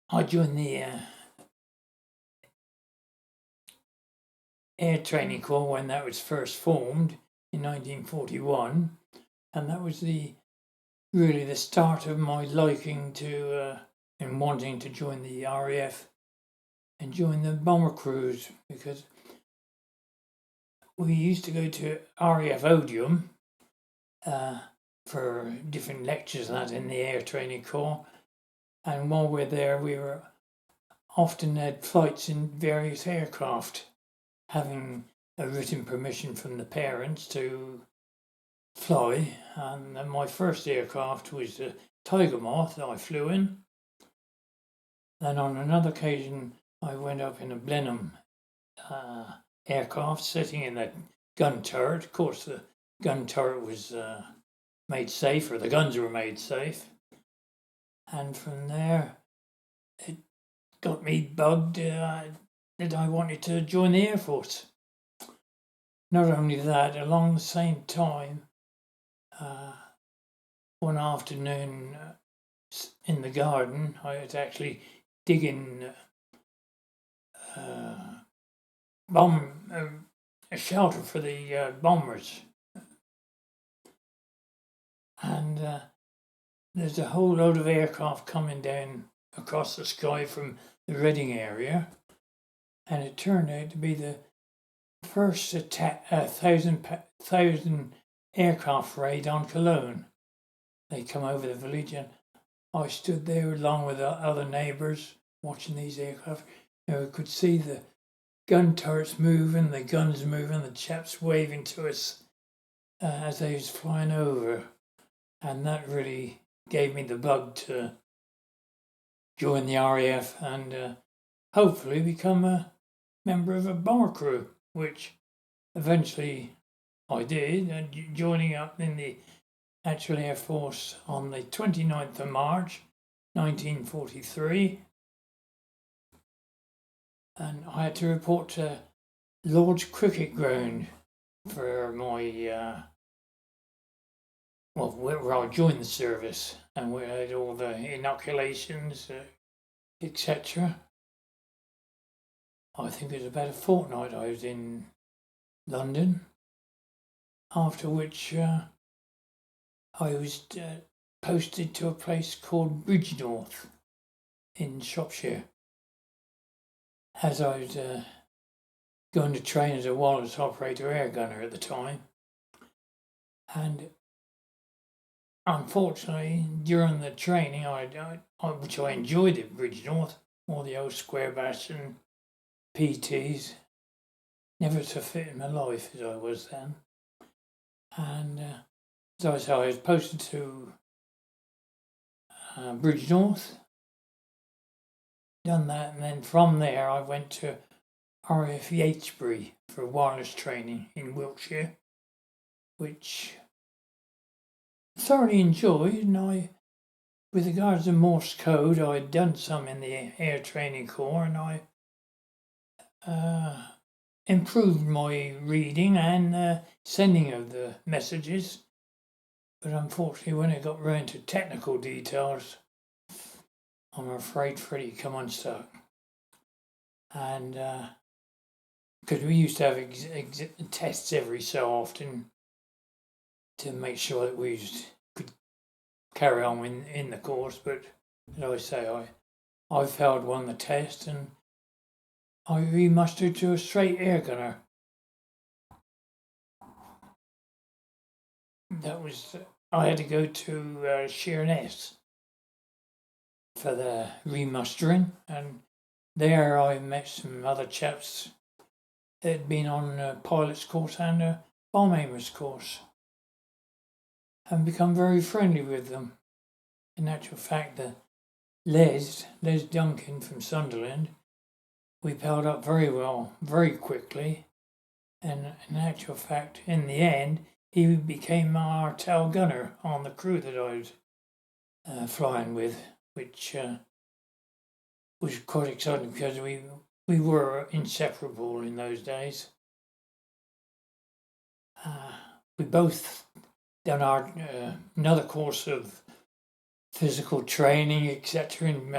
I joined the Air Training Corps when that was first formed in 1941, and that was really the start of my liking to and wanting to join the RAF and join the bomber crews, because we used to go to RAF Odium for different lectures and that in the Air Training Corps, and while we're there we were often had flights in various aircraft, having a written permission from the parents to fly. And my first aircraft was the Tiger Moth that I flew in. Then on another occasion I went up in a Blenheim aircraft, sitting in the gun turret. Of course the gun turret was made safe, or the guns were made safe, and from there it got me bugged that I wanted to join the Air Force. Not only that, along the same time, one afternoon in the garden, I was actually digging a shelter for the bombers, and there's a whole load of aircraft coming down across the sky from the Reading area, and it turned out to be the first thousand aircraft raid on Cologne. They come over the village, and I stood there along with the other neighbours watching these aircraft. And we could see the gun turrets moving, the guns moving, the chaps waving to us as they was flying over, and that really gave me the bug to join the RAF and hopefully become a member of a bomber crew, which eventually I did, joining up in the actual Air Force on the 29th of March 1943, and I had to report to Lord's Cricket Ground for my where I joined the service, and we had all the inoculations, etc. I think it was about a fortnight I was in London, after which I was posted to a place called Bridgenorth in Shropshire, as I was going to train as a wireless operator air gunner at the time. And unfortunately, during the training, which I enjoyed at Bridgenorth, all the old square bash and PTs, never so fit in my life as I was then. And as I said, I was posted to Bridgenorth, done that, and then from there I went to RAF Yatesbury for wireless training in Wiltshire, which I thoroughly enjoyed. And with regards to Morse code, I'd done some in the Air Training Corps, and I improved my reading and sending of the messages. But unfortunately, when it got round to technical details, I'm afraid Freddie come unstuck. And because we used to have tests every so often to make sure that we could carry on in the course. But as I say, I failed one of the tests, and I remustered to a straight air gunner. That was, I had to go to Sheerness for the remustering, and there I met some other chaps that had been on a pilot's course and a bomb aimer's course, and become very friendly with them. In actual fact, Les Duncan from Sunderland, we palled up very well, very quickly, and in actual fact, in the end, he became our tail gunner on the crew that I was flying with, which was quite exciting because we were inseparable in those days. We both done our another course of physical training, etc. in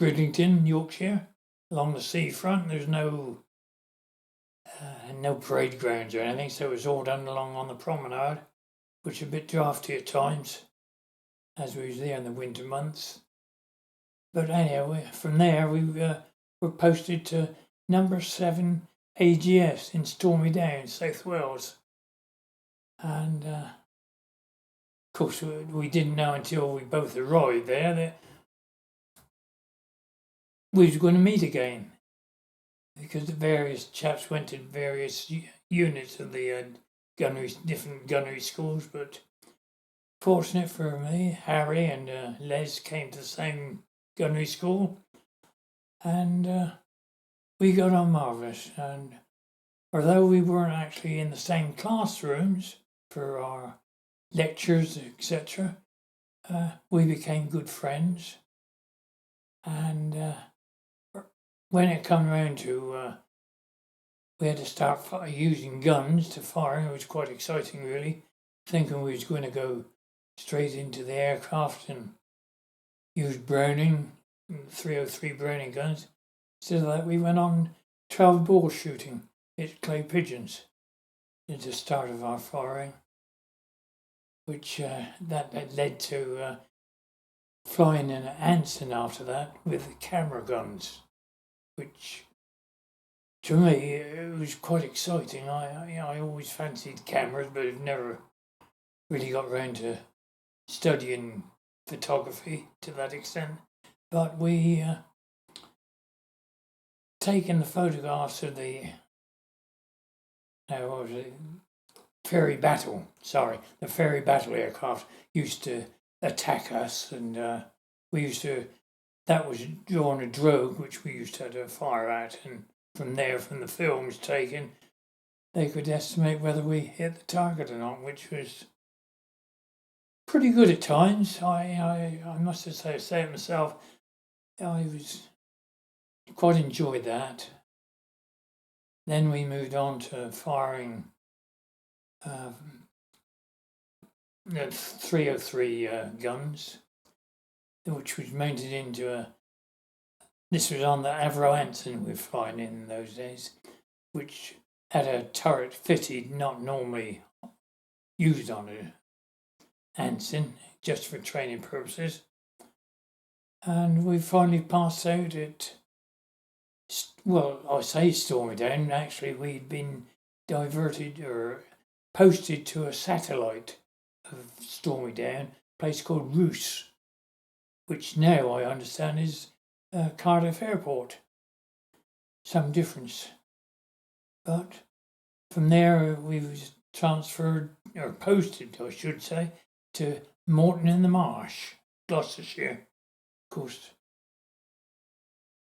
Bridlington, Yorkshire, along the seafront. There's no parade grounds or anything, so it was all done along on the promenade, which was a bit drafty at times, as we was there in the winter months. But anyhow, from there we were posted to number 7 AGS in Stormy Down, South Wales. And of course, we didn't know until we both arrived there that we was going to meet again, because the various chaps went to various units of the different gunnery schools. But fortunate for me, Harry and Les came to the same gunnery school, and we got on marvellous. And although we weren't actually in the same classrooms for our lectures, etc., we became good friends. And when it come round to we had to start using guns to fire, it was quite exciting, really, thinking we was going to go straight into the aircraft and use Browning, 303 Browning guns. Instead of that, we went on 12 ball shooting at clay pigeons at the start of our firing, which that led to flying in Anson after that with camera guns, which to me it was quite exciting. I always fancied cameras, but I've never really got around to studying photography to that extent. But we taken the photographs of the ferry battle. The ferry battle aircraft used to attack us, and that was drawn a drogue which we used to have to fire at, and from the films taken, they could estimate whether we hit the target or not, which was pretty good at times. I must say it myself, I was quite enjoyed that. Then we moved on to firing the 303 guns, which was mounted into this was on the Avro Anson we were flying in those days, which had a turret fitted, not normally used on an Anson, just for training purposes. And we finally passed out at, I say Stormy Down, actually we'd been diverted or posted to a satellite of Stormy Down, a place called Roos, which now I understand is Cardiff Airport. Some difference. But from there we was transferred, or posted I should say, to Morton in the Marsh, Gloucestershire. Of course,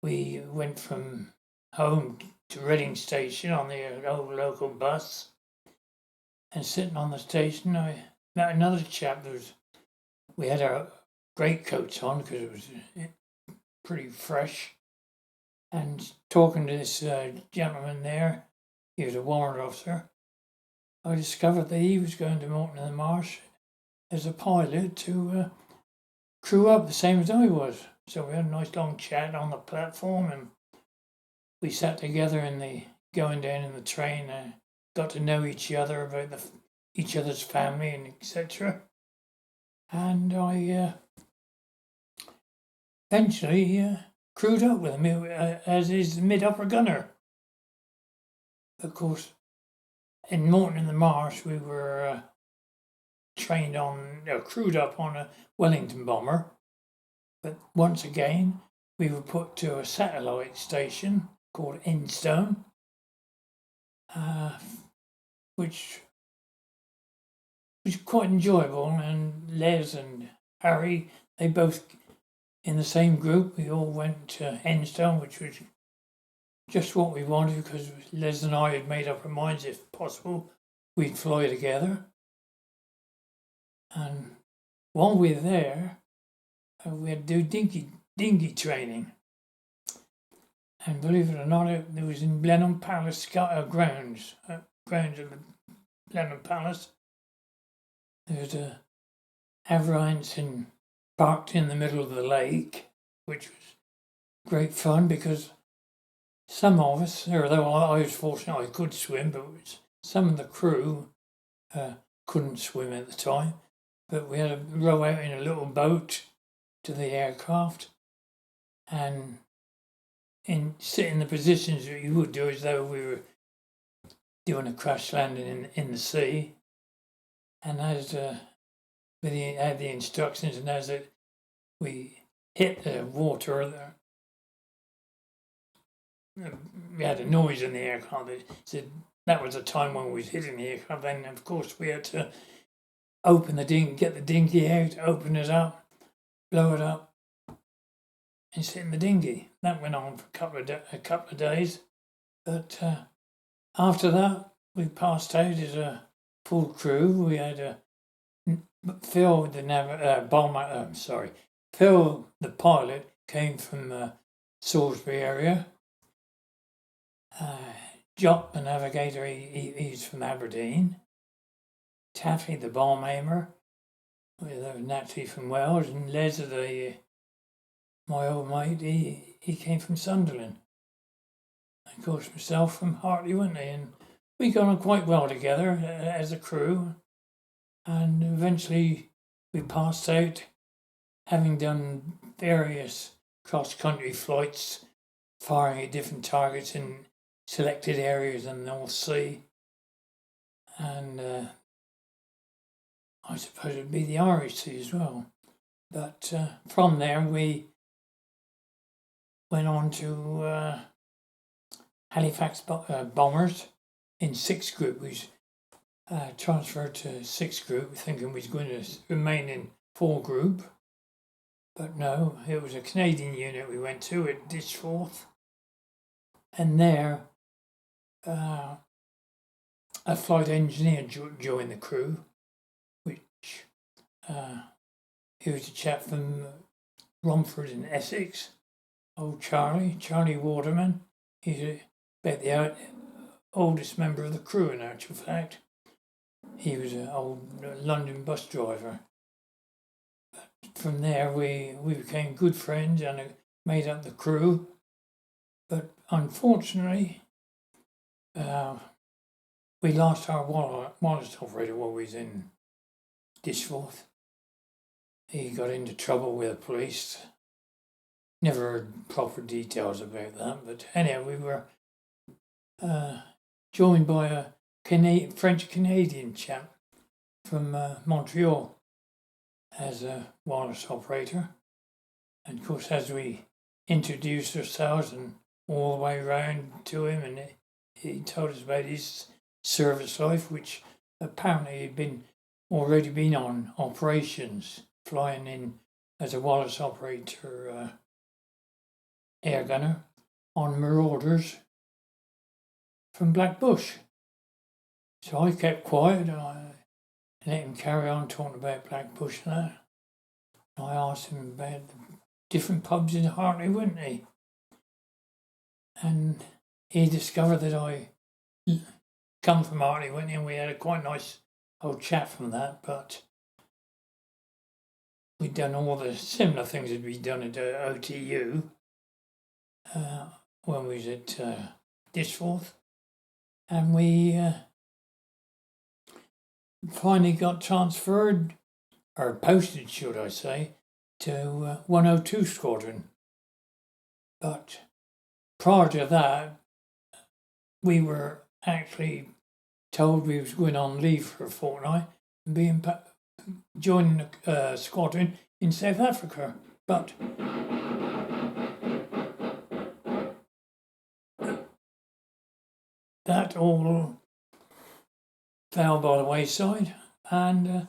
we went from home to Reading Station on the old local bus, and sitting on the station I met another chap. We had our greatcoats on because it was pretty fresh, and talking to this gentleman there, he was a warrant officer, I discovered that he was going to Morton in the Marsh as a pilot to crew up the same as I was. So we had a nice long chat on the platform, and we sat together going down in the train and got to know each other, about each other's family and etc. And I eventually crewed up with him as his mid-upper gunner. Of course, in Morton in the Marsh, we were crewed up on a Wellington bomber. But once again, we were put to a satellite station called Enstone, which was quite enjoyable. And Les and Harry, they both in the same group. We all went to Enstone, which was just what we wanted, because Les and I had made up our minds, if possible, we'd fly together. And while we were there, we had to do dinghy training. And believe it or not, it was in Blenheim Palace grounds of the Blenheim Palace. There was a Avro Anson parked in the middle of the lake, which was great fun because some of us, although I was fortunate I could swim, but some of the crew couldn't swim at the time. But we had to row out in a little boat to the aircraft and sit in the positions that you would do as though we were doing a crash landing in the sea. And as we had the instructions, and as we hit the water, we had a noise in the aircraft that said that was the time when we was hitting the aircraft. Then, of course, we had to open the dinghy, get the dinghy out, open it up, blow it up, and sit in the dinghy. That went on for a couple of days. But after that, we passed out as a full crew. We had Phil, Phil, the pilot, came from the Salisbury area. Jock, the navigator, he's from Aberdeen. Taffy, the bomb aimer, naturally from Wales, and Les, my old mate, he came from Sunderland. And of course, myself from Hartley, and we got on quite well together as a crew. And eventually, we passed out, having done various cross-country flights, firing at different targets in selected areas in the North Sea. And I suppose it would be the Irish Sea as well. But from there, we went on to Halifax bombers in 6th Group. We transferred to 6th Group, thinking we was going to remain in 4th Group. But no, it was a Canadian unit we went to at Ditchforth. And there, a flight engineer joined the crew, which he was a chap from Romford in Essex, old Charlie Waterman. He's about the oldest member of the crew, in actual fact. He was an old London bus driver. But from there, we became good friends and made up the crew. But unfortunately, we lost our wireless operator while we was in Ditchforth. He got into trouble with the police. Never heard proper details about that, but anyhow, we were joined by a French-Canadian chap from Montreal as a wireless operator. And of course, as we introduced ourselves and all the way round to him, and he told us about his service life, which apparently he'd already been on operations, flying in as a wireless operator, air gunner, on marauders from Blackbush. So I kept quiet and I let him carry on talking about Blackbush and that. And I asked him about the different pubs in Hartley, wouldn't he? And he discovered that I come from Hartley, went in. We had a quite nice old chat from that, but we'd done all the similar things that we'd done at OTU when we was at Ditchforth. And we finally got transferred, or posted, should I say, to 102 Squadron. But prior to that, we were actually told we was going on leave for a fortnight and joining a squadron in South Africa. But that all fell by the wayside, and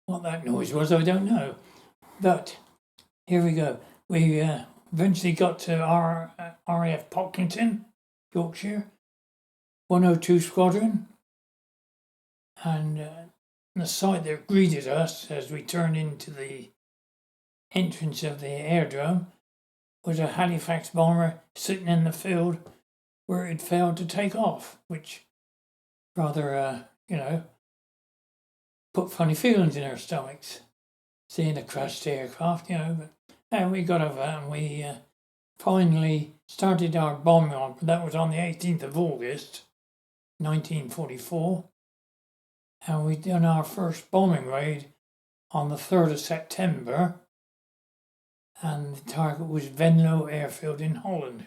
what that noise was, I don't know. But here we go. We eventually got to our RAF Pocklington, Yorkshire, 102 Squadron, and the sight that greeted us as we turned into the entrance of the airdrome was a Halifax bomber sitting in the field where it failed to take off, which rather, put funny feelings in our stomachs, seeing a crashed aircraft, But we got over that, and we finally started our bombing on. That was on the 18th of August, 1944. And we done our first bombing raid on the 3rd of September. And the target was Venlo Airfield in Holland.